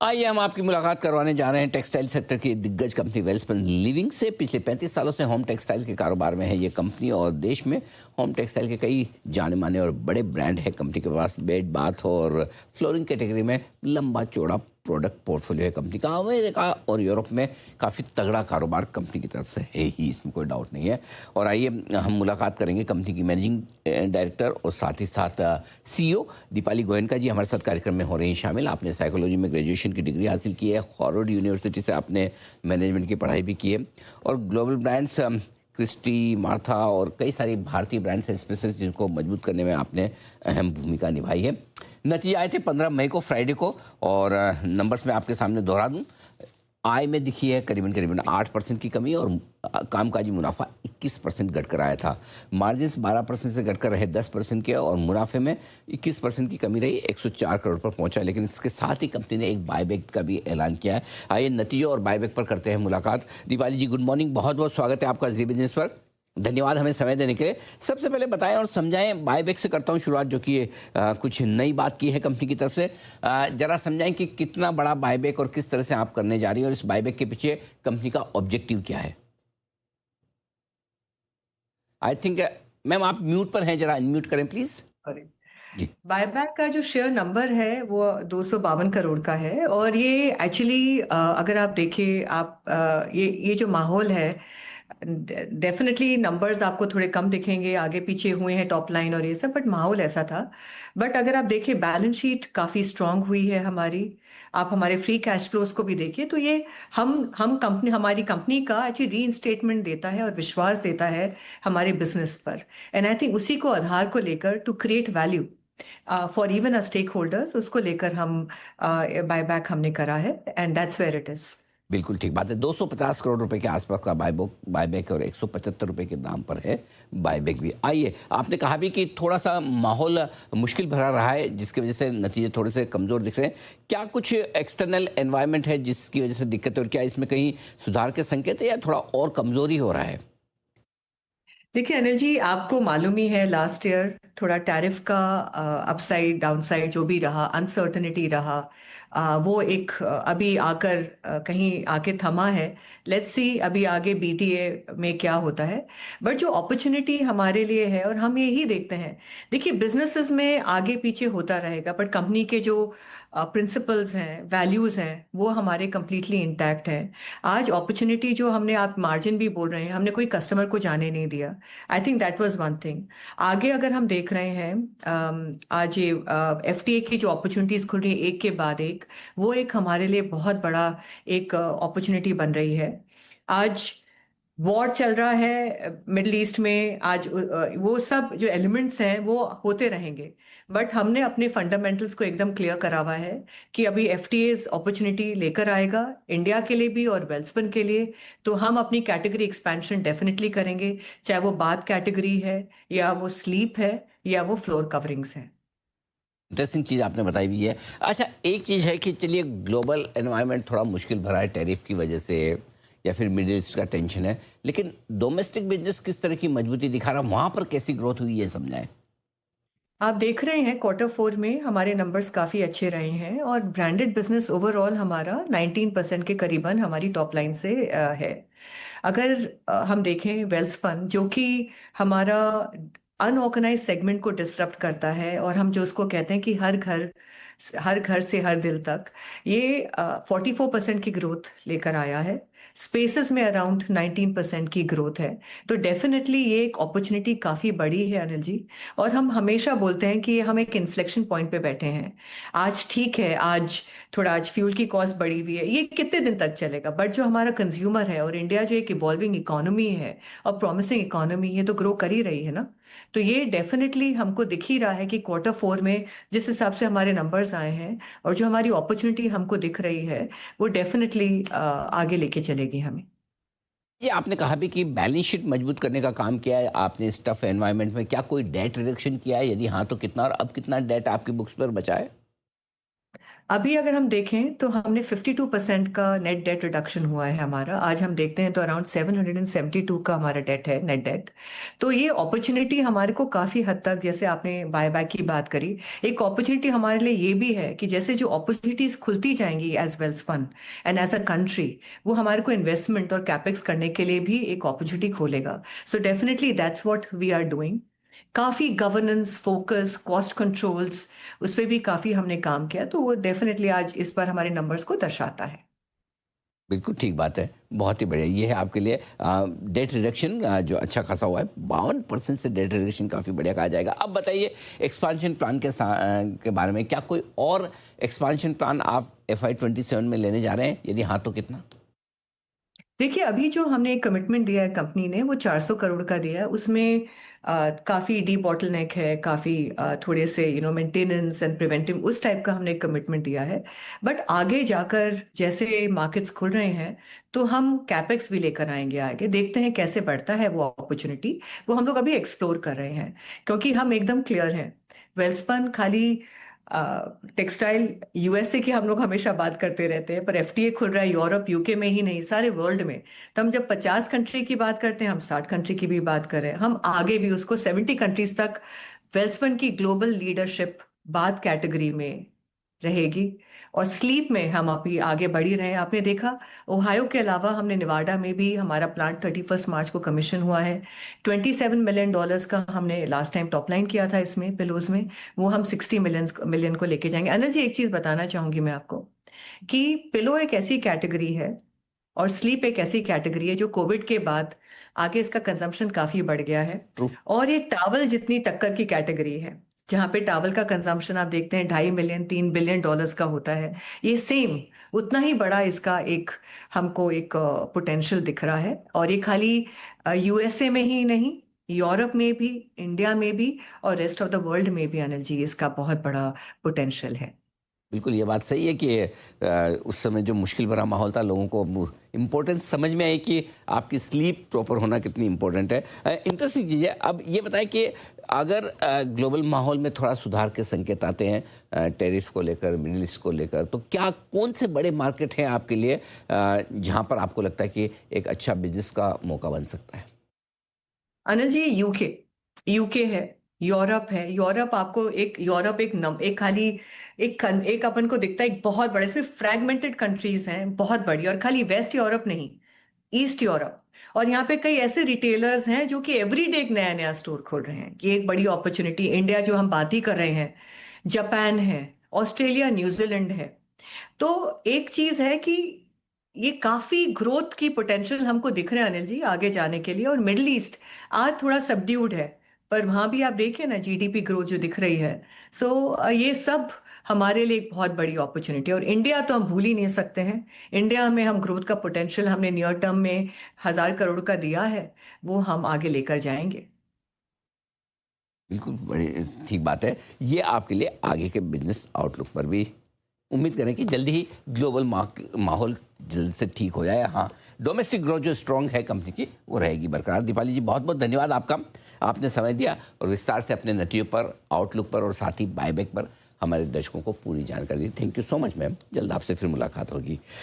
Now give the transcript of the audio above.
आइए हम आपकी मुलाकात करवाने जा रहे हैं टेक्सटाइल सेक्टर की दिग्गज कंपनी वेलस्पन लिविंग से। पिछले 35 सालों से होम टेक्सटाइल के कारोबार में है ये कंपनी और देश में होम टेक्सटाइल के कई जाने माने और बड़े ब्रांड है। कंपनी के पास बेड, बाथ और फ्लोरिंग कैटेगरी में लंबा चौड़ा प्रोडक्ट पोर्टफोलियो है। कंपनी का अमेरिका और यूरोप में काफ़ी तगड़ा कारोबार कंपनी की तरफ से है ही, इसमें कोई डाउट नहीं है। और आइए हम मुलाकात करेंगे कंपनी की मैनेजिंग डायरेक्टर और साथ ही साथ सीईओ दीपाली गोयनका जी हमारे साथ कार्यक्रम में हो रही हैं शामिल। आपने साइकोलॉजी में ग्रेजुएशन की डिग्री हासिल की है, हार्वर्ड यूनिवर्सिटी से आपने मैनेजमेंट की पढ़ाई भी की है और ग्लोबल ब्रांड्स क्रिस्टी, मार्था और कई सारी भारतीय ब्रांड्स हैं स्पेशलिस्ट जिनको मजबूत करने में आपने अहम भूमिका निभाई है। नतीजे आए थे 15 मई को, फ्राइडे को, और नंबर्स मैं आपके सामने दोहरा दूं। आय में दिखी है करीबन 8% की कमी और कामकाजी मुनाफा 21% घटकर आया था। मार्जिन्स 12% से घटकर रहे 10% के और मुनाफे में 21% की कमी रही, 104 करोड़ पर पहुंचा। लेकिन इसके साथ ही कंपनी ने एक बायबैक का भी ऐलान किया है। आइए नतीजों और बायबैक पर करते हैं मुलाकात। दीपाली जी, गुड मॉर्निंग, बहुत बहुत स्वागत है आपका जी बिजनेस पर। धन्यवाद हमें समय देने के लिए। सबसे पहले बताएं और समझाएं, बायबैक से करता हूं शुरुआत, जो कि कुछ नई बात की है कंपनी की तरफ से। जरा समझाएं कि कितना बड़ा बायबैक और किस तरह से आप करने जा रही हैं और इस बायबैक के पीछे कंपनी का ऑब्जेक्टिव क्या है। आई थिंक मैम आप म्यूट पर हैं, जरा अनम्यूट करें प्लीज सॉरी। जी। बायबैक का जो शेयर नंबर है वो 252 करोड़ का है और ये एक्चुअली अगर आप देखें आप ये जो माहौल है, डेफिनेटली नंबर्स आपको थोड़े कम दिखेंगे, आगे पीछे हुए हैं टॉप लाइन और ये सब, बट माहौल ऐसा था। बट अगर आप देखें बैलेंस शीट काफ़ी स्ट्रांग हुई है हमारी। आप हमारे फ्री कैश फ्लोज को भी देखिए तो ये हम कंपनी हमारी कंपनी का एक्चुअली री इंस्टेटमेंट देता है और विश्वास देता है हमारे बिजनेस पर। एंड आई थिंक उसी को आधार को लेकर to create value for even a stakeholders, उसको लेकर हम बायबैक हमने करा है and that's where it is. बिल्कुल ठीक बात है। 250 करोड़ रुपए के आसपास का बायबैक और 175 रुपए के दाम पर है बायबैक भी। आइए, आपने कहा भी कि थोड़ा सा माहौल मुश्किल भरा रहा है जिसकी वजह से नतीजे थोड़े से कमज़ोर दिख रहे हैं। क्या कुछ एक्सटर्नल एनवायरनमेंट है जिसकी वजह से दिक्कत है और क्या इसमें कहीं सुधार के संकेत है या थोड़ा और कमज़ोरी हो रहा है। देखिए अनिल जी, आपको मालूम ही है लास्ट ईयर थोड़ा टैरिफ का अपसाइड डाउनसाइड जो भी रहा, अनसर्टनिटी रहा, वो एक अभी आकर कहीं आके थमा है। लेट्स सी अभी आगे बीटीए में क्या होता है। बट जो अपॉर्चुनिटी हमारे लिए है और हम यही देखते हैं, देखिए बिजनेसेस में आगे पीछे होता रहेगा बट कंपनी के जो प्रिंसिपल्स हैं, वैल्यूज हैं, वो हमारे कंप्लीटली इंटैक्ट हैं। आज अपॉर्चुनिटी जो हमने, आप मार्जिन भी बोल रहे हैं, हमने कोई कस्टमर को जाने नहीं दिया। I think that was one thing. आगे अगर हम देख रहे हैं आज ये एफटीए की जो अपॉर्चुनिटीज खुल रही है एक के बाद एक, वो एक हमारे लिए बहुत बड़ा एक अपॉर्चुनिटी बन रही है। आज वॉर चल रहा है मिडल ईस्ट में, आज वो सब जो एलिमेंट्स हैं वो होते रहेंगे। बट हमने अपने फंडामेंटल्स को एकदम क्लियर करा हुआ है कि अभी एफटीए अपॉर्चुनिटी लेकर आएगा इंडिया के लिए भी और वेल्सपन के लिए। तो हम अपनी कैटेगरी एक्सपेंशन डेफिनेटली करेंगे, चाहे वो बाथ कैटेगरी है या वो स्लीप है या वो फ्लोर कवरिंग्स है। इंटरेस्टिंग चीज़ आपने बताई भी है। अच्छा, एक चीज़ है कि चलिए ग्लोबल एनवायरनमेंट थोड़ा मुश्किल भरा है टैरिफ की वजह से या फिर मिडिल ईस्ट का टेंशन है, लेकिन डोमेस्टिक बिजनेस किस तरह की मजबूती दिखा रहा है, वहाँ पर कैसी ग्रोथ हुई है समझाएं। आप देख रहे हैं क्वार्टर 4 में हमारे नंबर्स काफ़ी अच्छे रहे हैं और ब्रांडेड बिजनेस ओवरऑल हमारा 19% के करीबन हमारी टॉप लाइन से है। अगर हम देखें वेल्सपन जो कि हमारा अनऑर्गेनाइज सेगमेंट को डिसरप्ट करता है और हम जो उसको कहते हैं कि हर घर से हर दिल तक, ये 44% की ग्रोथ लेकर आया है। स्पेसेस में अराउंड 19% की ग्रोथ है। तो डेफिनेटली ये एक अपॉर्चुनिटी काफ़ी बड़ी है अनिल जी। और हम हमेशा बोलते हैं कि हम एक इन्फ्लेक्शन पॉइंट पे बैठे हैं। आज ठीक है, आज फ्यूल की कॉस्ट बढ़ी हुई है, ये कितने दिन तक चलेगा, बट जो हमारा कंज्यूमर है और इंडिया जो एक इवॉल्विंग इकोनॉमी है और प्रॉमिसिंग इकोनॉमी है, तो ग्रो कर ही रही है ना। तो ये डेफिनेटली हमको दिख ही रहा है कि क्वार्टर 4 में जिस हिसाब से हमारे नंबर्स आए हैं और जो हमारी अपॉर्चुनिटी हमको दिख रही है, वो डेफिनेटली आगे लेके चलेगी हमें। ये आपने कहा भी कि बैलेंस शीट मजबूत करने का काम किया है आपने इस टफ एनवायरनमेंट में। क्या कोई डेट रिडक्शन किया है, यदि हाँ तो कितना, और अब कितना डेट आपकी बुक्स पर बचा है। अभी अगर हम देखें तो हमने 52% का नेट डेट रिडक्शन हुआ है हमारा। आज हम देखते हैं तो अराउंड 772 का हमारा डेट है, नेट डेट। तो ये अपॉर्चुनिटी हमारे को काफ़ी हद तक, जैसे आपने बायबैक की बात करी, एक अपॉर्चुनिटी हमारे लिए ये भी है कि जैसे जो अपॉर्चुनिटीज खुलती जाएंगी as Welspun and as a country, वो हमारे को इन्वेस्टमेंट और कैपेक्स करने के लिए भी एक अपॉर्चुनिटी खोलेगा। So definitely that's what we are doing. काफ़ी गवर्नेंस, फोकस, कॉस्ट कंट्रोल्स, उस पर भी काफी हमने काम किया, तो वो डेफिनेटली आज इस पर हमारे नंबर्स को दर्शाता है। बिल्कुल ठीक बात है, बहुत ही बढ़िया। ये है आपके लिए डेट रिडक्शन जो अच्छा खासा हुआ है, 52% से डेट रिडक्शन काफ़ी बढ़िया कहा जाएगा। अब बताइए एक्सपांशन प्लान के बारे में, क्या कोई और एक्सपांशन प्लान आप FY27 में लेने जा रहे हैं? यदि हाँ तो कितना? देखिए, अभी जो हमने एक कमिटमेंट दिया है कंपनी ने, वो 400 करोड़ का दिया है। उसमें काफी डी बॉटलनेक है, काफी थोड़े से मेंटेनेंस एंड प्रिवेंटिव, उस टाइप का हमने एक कमिटमेंट दिया है। बट आगे जाकर जैसे मार्केट्स खुल रहे हैं, तो हम कैपेक्स भी लेकर आएंगे। आगे देखते हैं कैसे बढ़ता है वो अपॉर्चुनिटी। वो हम लोग अभी एक्सप्लोर कर रहे हैं, क्योंकि हम एकदम क्लियर हैं, वेल्सपन खाली टेक्सटाइल यूएसए की हम लोग हमेशा बात करते रहते हैं, पर एफटीए खुल रहा है यूरोप, यूके में ही नहीं, सारे वर्ल्ड में। तो हम जब 50 कंट्री की बात करते हैं, हम 60 कंट्री की भी बात कर रहे हैं, हम आगे भी उसको 70 कंट्रीज तक वेल्सपन की ग्लोबल लीडरशिप बात कैटेगरी में रहेगी। और स्लीप में हम अभी आगे बढ़ ही रहे हैं। आपने देखा, ओहायो के अलावा हमने निवाडा में भी हमारा प्लांट 31 मार्च को कमीशन हुआ है। $27 मिलियन का हमने लास्ट टाइम टॉप लाइन किया था इसमें, पिलोज में। वो हम 60 मिलियन को लेके जाएंगे। अनिल जी, एक चीज बताना चाहूंगी मैं आपको कि पिलो एक ऐसी कैटेगरी है और स्लीप एक ऐसी कैटेगरी है जो कोविड के बाद आगे इसका कंजम्पशन काफी बढ़ गया है। ट्रू। और ये टावल जितनी टक्कर की कैटेगरी है, जहां पे टावल का कंजम्पशन आप देखते हैं 2.5 मिलियन $3 बिलियन का होता है, ये सेम उतना ही बड़ा इसका एक हमको एक पोटेंशियल दिख रहा है। और ये खाली यूएसए में ही नहीं, यूरोप में भी, इंडिया में भी, और रेस्ट ऑफ द वर्ल्ड में भी, अनिल जी, इसका बहुत बड़ा पोटेंशियल है। बिल्कुल ये बात सही है कि उस समय जो मुश्किल भरा माहौल था, लोगों को अब इम्पोर्टेंस समझ में आई कि आपकी स्लीप प्रॉपर होना कितनी इम्पोर्टेंट है। इंटरेस्टिंग चीज़ है। अब ये बताएं कि अगर ग्लोबल माहौल में थोड़ा सुधार के संकेत आते हैं टेरिफ को लेकर, मिडिल ईस्ट को लेकर, तो क्या कौन से बड़े मार्केट हैं आपके लिए जहां पर आपको लगता है कि एक अच्छा बिजनेस का मौका बन सकता है? अनिल जी, यूके, यूके है, यूरोप है। यूरोप आपको एक, यूरोप एक खाली एक अपन को दिखता है एक बहुत बड़ा, इसमें फ्रैगमेंटेड कंट्रीज हैं बहुत बड़ी, और खाली वेस्ट यूरोप नहीं, ईस्ट यूरोप। और यहाँ पे कई ऐसे रिटेलर्स हैं जो कि एवरीडे एक नया नया स्टोर खोल रहे हैं। ये एक बड़ी अपॉर्चुनिटी। इंडिया जो हम बात ही कर रहे हैं, जापान है, ऑस्ट्रेलिया, न्यूजीलैंड है। तो एक चीज है कि ये काफी ग्रोथ की पोटेंशियल हमको दिख रहे हैं अनिल जी, आगे जाने के लिए। और मिडिल ईस्ट आज थोड़ा सबड्यूड है, पर वहां भी आप देखिए ना, जीडीपी ग्रोथ जो दिख रही है। सो ये सब हमारे लिए एक बहुत बड़ी अपॉर्चुनिटी है। और इंडिया तो हम भूल ही नहीं सकते हैं। इंडिया में हम ग्रोथ का पोटेंशियल हमने नियर टर्म में 1,000 करोड़ का दिया है, वो हम आगे लेकर जाएंगे। बिल्कुल बड़ी ठीक बात है। ये आपके लिए आगे के बिजनेस आउटलुक पर भी उम्मीद करें कि जल्दी ही ग्लोबल माहौल जल्द से ठीक हो जाए। हाँ, डोमेस्टिक ग्रोथ जो स्ट्रांग है कंपनी की, वो रहेगी बरकरार। दीपाली जी, बहुत बहुत धन्यवाद आपका। आपने समय दिया और विस्तार से अपने नतीजों पर, आउटलुक पर और साथ ही बायबैक पर हमारे दर्शकों को पूरी जानकारी दी। Thank you so much ma'am. जल्द आपसे फिर मुलाकात होगी।